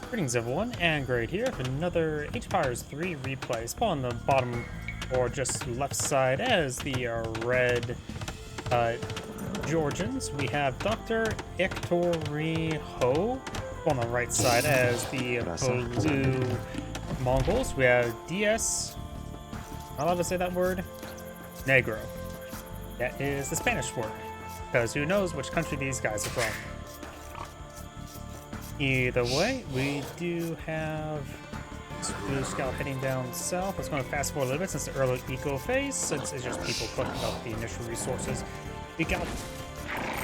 Greetings everyone, and Great here for another Age of Empires 3 replay. Spawn on the bottom or just left side as the red Georgians. We have Dr. Ectorinho on the right side as the blue Mongols. We have DS, am I allowed to say that word? Negro. That is the Spanish word, because who knows which country these guys are from. Either way, we do have Blue Scout heading down south. Let's go fast forward a little bit since the early eco phase, since it's just people collecting up the initial resources. We got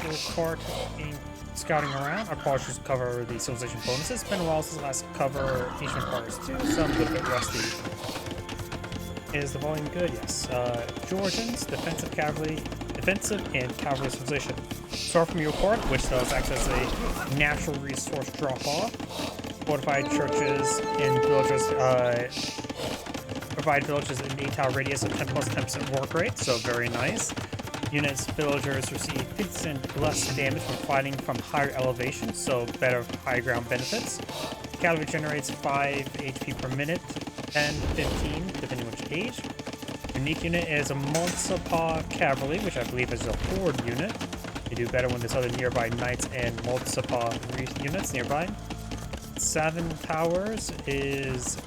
the cart being scouting around. Our parts just cover the civilization bonuses. It's been a while since the last cover Age of Empires 2, so I'm a little bit rusty. Is the volume good? Yes. Georgians, defensive and cavalry civilization. Start from your port, which does act as a natural resource drop-off. Fortified churches and villages provide villages an 8-hour radius of 10 plus 10% work rate, so very nice. Units, villagers receive 50% less damage when fighting from higher elevation, so better high ground benefits. Cavalry generates 5 HP per minute, 10, 15, depending on which age. Unique unit is a Montsapa Cavalry, which I believe is a horde unit. They do better when there's other nearby knights and Montsapa units nearby. 7 towers is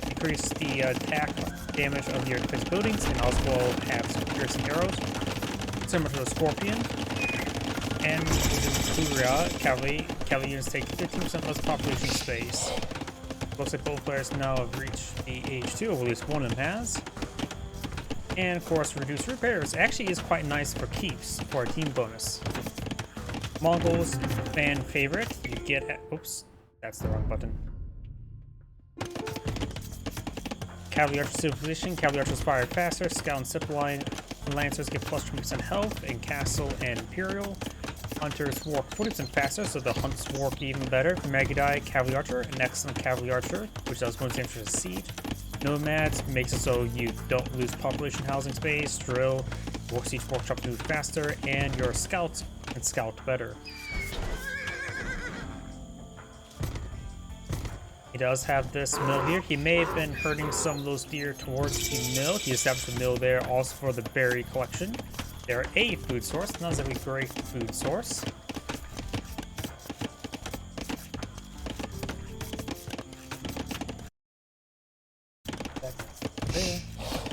increase the attack damage of your defense buildings and also have some piercing arrows, similar to the Scorpion. And Cavalry units take 15% less population space. Looks like both players now have reached the age 2, or at least one of them has. And of course, reduced repairs actually is quite nice for keeps for a team bonus. Mongols, fan favorite. You get oops, that's the wrong button. Cavalry Archer Civil Position. Cavalry Archers fire faster. Scout and Zip Line Lancers get plus 20% health in Castle and Imperial. Hunters walk 40% faster, so the hunts walk even better. Magidai Cavalry Archer, an excellent Cavalry Archer, which does bonus damage to the siege. Nomads makes it so you don't lose population housing space. Drill works each workshop to move faster, and your scouts can scout better. He does have this mill here. He may have been herding some of those deer towards the mill. He established a mill there also for the berry collection. They're a food source, not exactly a great food source.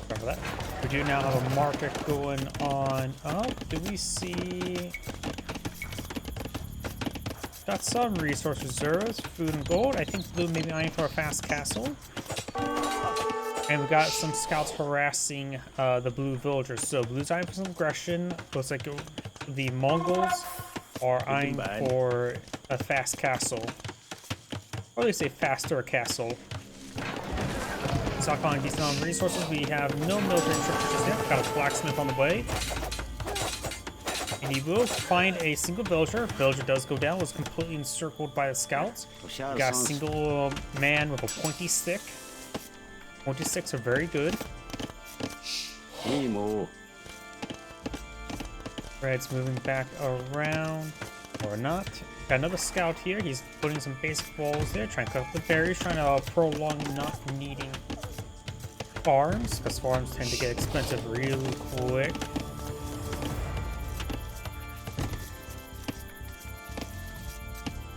Remember that. We do now have a market going on up. Do we see? Got some resource reserves, food and gold. I think blue may be eyeing for a fast castle. And we got some scouts harassing the blue villagers. So blue's eyeing for some aggression. Looks like the Mongols are eyeing for a fast castle. Or at least a faster castle. Stockpiling decent amount of resources. We have no military infrastructure yet. Got a blacksmith on the way. And he will find a single villager. Villager does go down. Was completely encircled by the scouts. We got a single man with a pointy stick. Pointy sticks are very good. Red's moving back around. Or not. Got another scout here. He's putting some basic walls there. Trying to cut up the berries. Trying to prolong not needing farms. Because farms tend to get expensive real quick.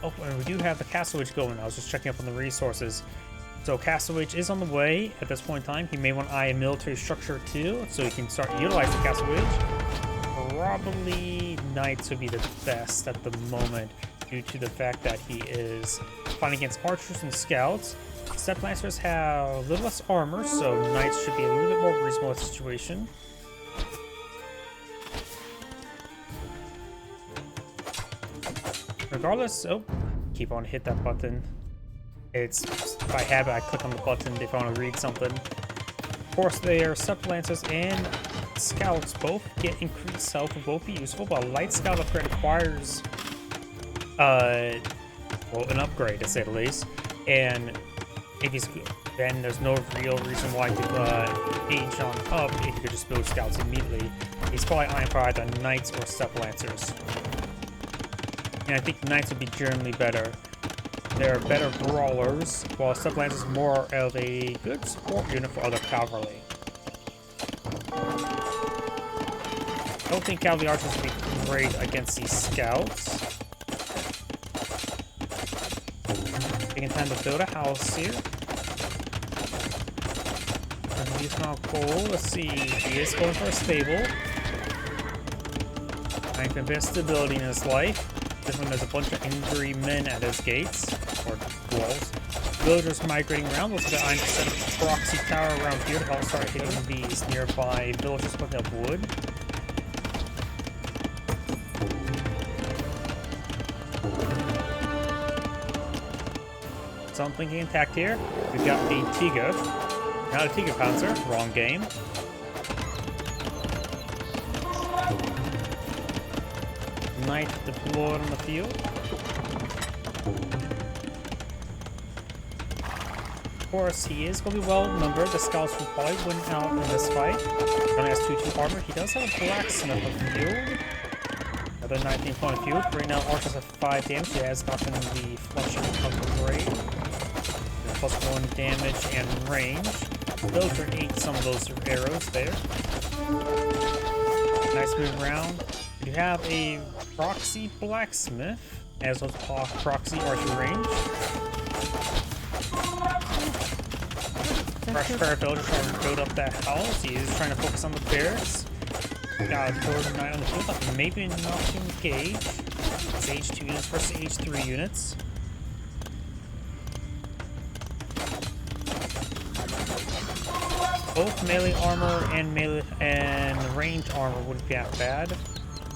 Oh, and we do have the Castle Age going. I was just checking up on the resources. So Castle Age is on the way at this point in time. He may want to eye a military structure too, so he can start utilizing Castle Age. Probably Knights would be the best at the moment due to the fact that he is fighting against archers and scouts. Step Lancers have a little less armor, so Knights should be a little bit more reasonable situation. Regardless, oh, keep on hit that button. It's by habit I click on the button if I want to read something. Of course, their Steppe Lancers and Scouts both get increased health and both be useful, but a Light Scout upgrade requires well, an upgrade to say the least. And if he's then there's no real reason why to age on up if you could just build Scouts immediately. He's probably eyeing for either Knights or Steppe Lancers. And I think Knights would be generally better. They're better brawlers, while Sublance is more of a good support unit for other cavalry. I don't think cavalry archers would be great against these scouts. Taking time to build a house here. He's not cool. Let's see. He is going for a stable. Trying to invest stability in his life. This one there's a bunch of angry men at his gates, or walls. Villagers migrating around. Looks like I'm set up a proxy tower around here to help start hitting these nearby villagers putting up wood. Something intact here. We've got a Tiga. Not a Tiga Panzer. Wrong game. Knight deployed on the field. Of course, he is going to be well numbered. The scouts will probably win out in this fight. He only has 2-2 armor. He does have a blacksmith on the field. Another 19 point of field. Right now, archers have 5 damage. He has gotten the flushing upgrade. Plus 1 damage and range. Villager ate some of those arrows there. Nice move around. You have a proxy blacksmith as well as proxy archer range. Fresh pair of villagers trying to build up that house. He is trying to focus on the bears. Got a third knight on the field, but maybe not to engage. It's H2 units versus H3 units. Both melee armor and melee and ranged armor wouldn't be that bad.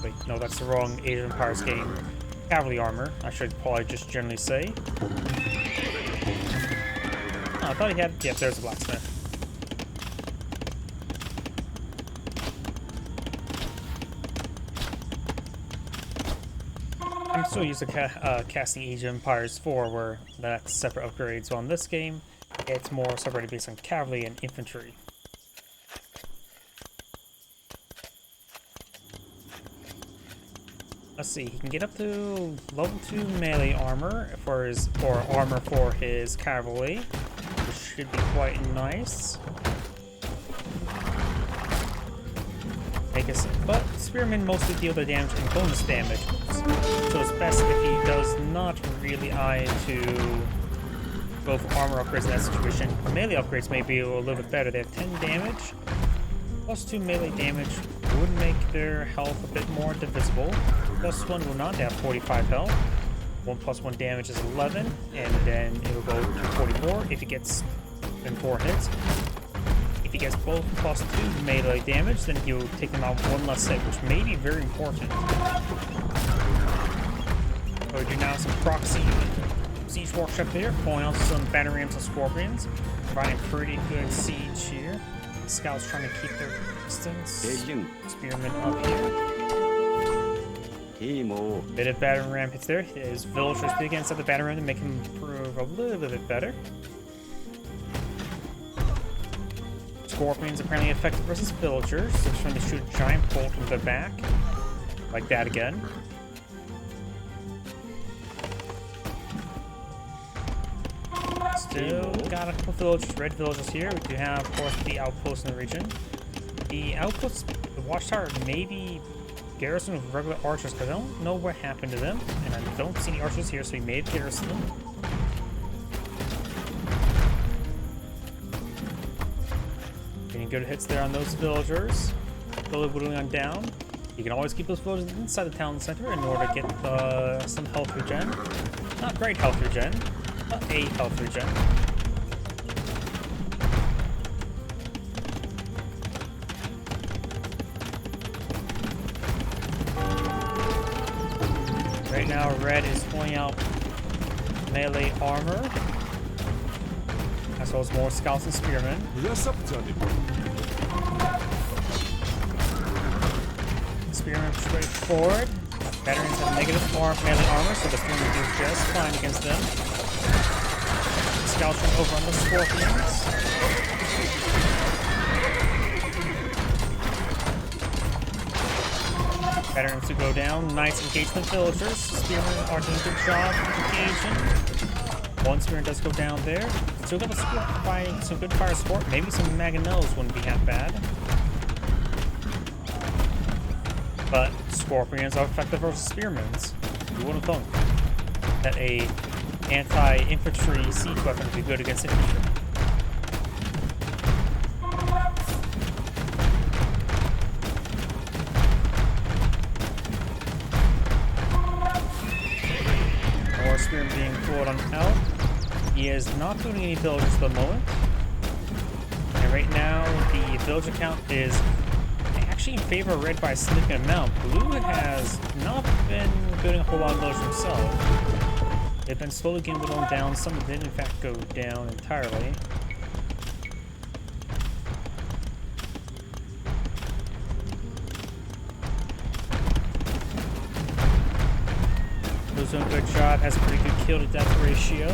Wait, no, that's the wrong Age of Empires game. Cavalry armor, I should probably just generally say. Oh, I thought he had. Yep, there's a blacksmith. I'm still used to casting Age of Empires 4, where that's separate upgrades. So on this game, it's more separated based on cavalry and infantry. Let's see, he can get up to level 2 melee armor for his, or armor for his cavalry, which should be quite nice. But spearmen mostly deal the damage and bonus damage, so it's best if he does not really eye to go for armor upgrades in that situation. Melee upgrades may be a little bit better. They have 10 damage. Plus 2 melee damage would make their health a bit more divisible. Plus 1 will not have 45 health. 1 plus 1 damage is 11, and then it will go to 44 if he gets in 4 hits. If he gets both plus 2 melee damage, then he'll take them out 1 less hit, which may be very important. So we do now some proxy siege workshop there, pulling out some battery rams and scorpions, providing pretty good siege here. Scouts trying to keep their distance. Spearmen up here. Bit of battering ram hits there. His villagers big against the battering ram to make him prove a little bit better. Scorpions apparently effective versus villagers. So they're trying to shoot a giant bolt from the back. Like that again. Still got a couple villagers, red villagers here. We do have, of course, the outposts in the region. The outposts, the watchtower, maybe garrison with regular archers, because I don't know what happened to them, and I don't see any archers here, so we may have garrisoned them. Getting good hits there on those villagers. Slowly whittling on down. You can always keep those villagers inside the town center in order to get some health regen. Not great health regen. A health regen. Right now, red is pulling out melee armor, as well as more scouts and spearmen. Spearmen straight forward. Veterans have negative melee armor, so the spearmen do just fine against them. Scouts from over on the scorpions. Veterans to go down. Nice engagement villagers. Spearmen are doing a good job engaging. One Spearman does go down there. Still got to find some good fire support. Maybe some Mangonels wouldn't be half bad. But Scorpions are effective versus Spearmans. You wouldn't think that a anti-infantry siege weapon would be good against infantry. More Spearman being pulled on out. He is not doing any villagers at the moment. And right now, the villager count is actually in favor of red by a significant amount. Blue has not been building a whole lot of villagers himself. They've been slowly getting whittled down. Some did in fact go down entirely. Blue's doing a good job, has a pretty good kill to death ratio.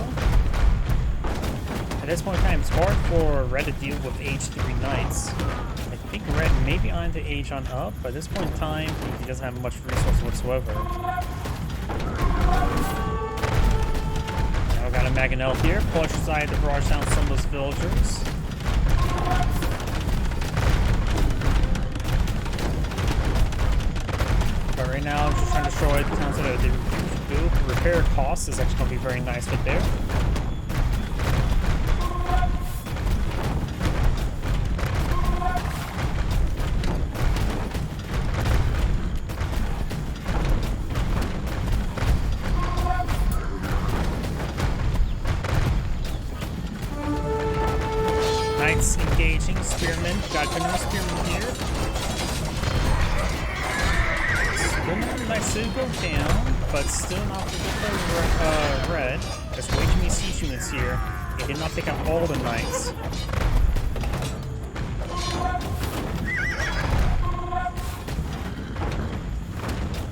At this point in time, it's hard for red to deal with age 3 knights. I think red may be on to age on up, but at this point in time, he doesn't have much resource whatsoever. Now we've got a Mangonel here. Polish decided to barrage down some of those villagers. But right now, I'm just trying to destroy the towns that they do. The repair cost is actually going to be very nice right there. Knights engaging, Spearmen. Got another Spearman here. Still not nice to go down, but still not good for red. There's way too many siege units here. They did not take out all the knights.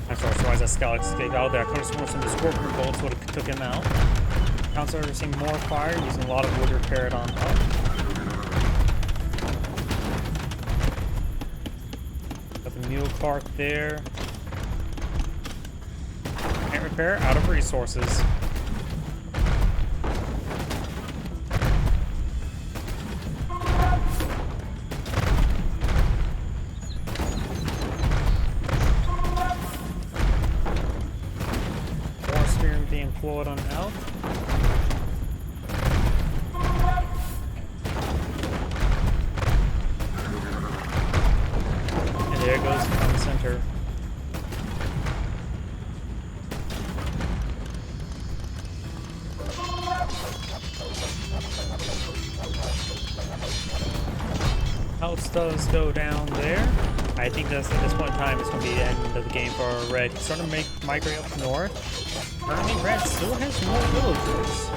I'm sorry, so as that scout escaped out there, I could have sworn some of the Scorpion bullets would have took him out. Counselor are seeing more fire, using a lot of wood to repair it on up. Mule cart there. Can't repair, out of resources. More Spearman being pulled on out. There goes from the center. House does go down there. I think that's at this point in time it's going to be the end of the game for red. He's starting to migrate up north. Currently, red still has more villagers.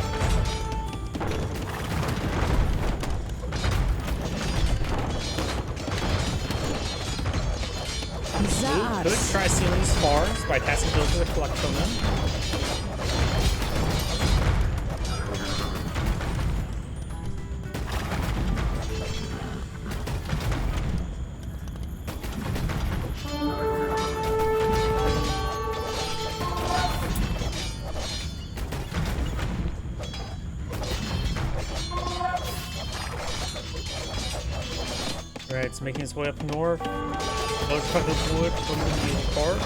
Could try stealing spars by passing villagers to collect from them. Right, it's making its way up north. Let's cut the wood from the cart.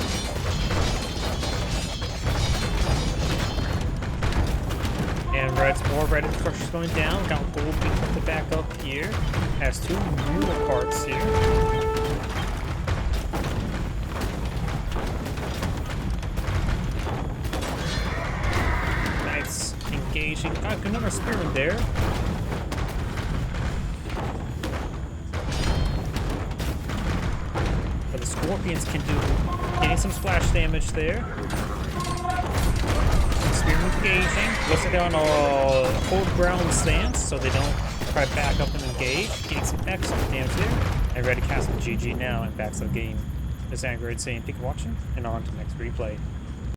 And red's more red structures going down. Got gold being put the back up here. Has 2 mule carts here. Knights engaging. Got good number of spearmen there. Scorpions can do getting some splash damage there. Spearman engaging. Looks like they're on a hold ground stance, so they don't try to back up and engage. Getting some excellent damage there. And ready to cast with GG now and backs the game. This is Angry saying, thank you for watching, and on to the next replay.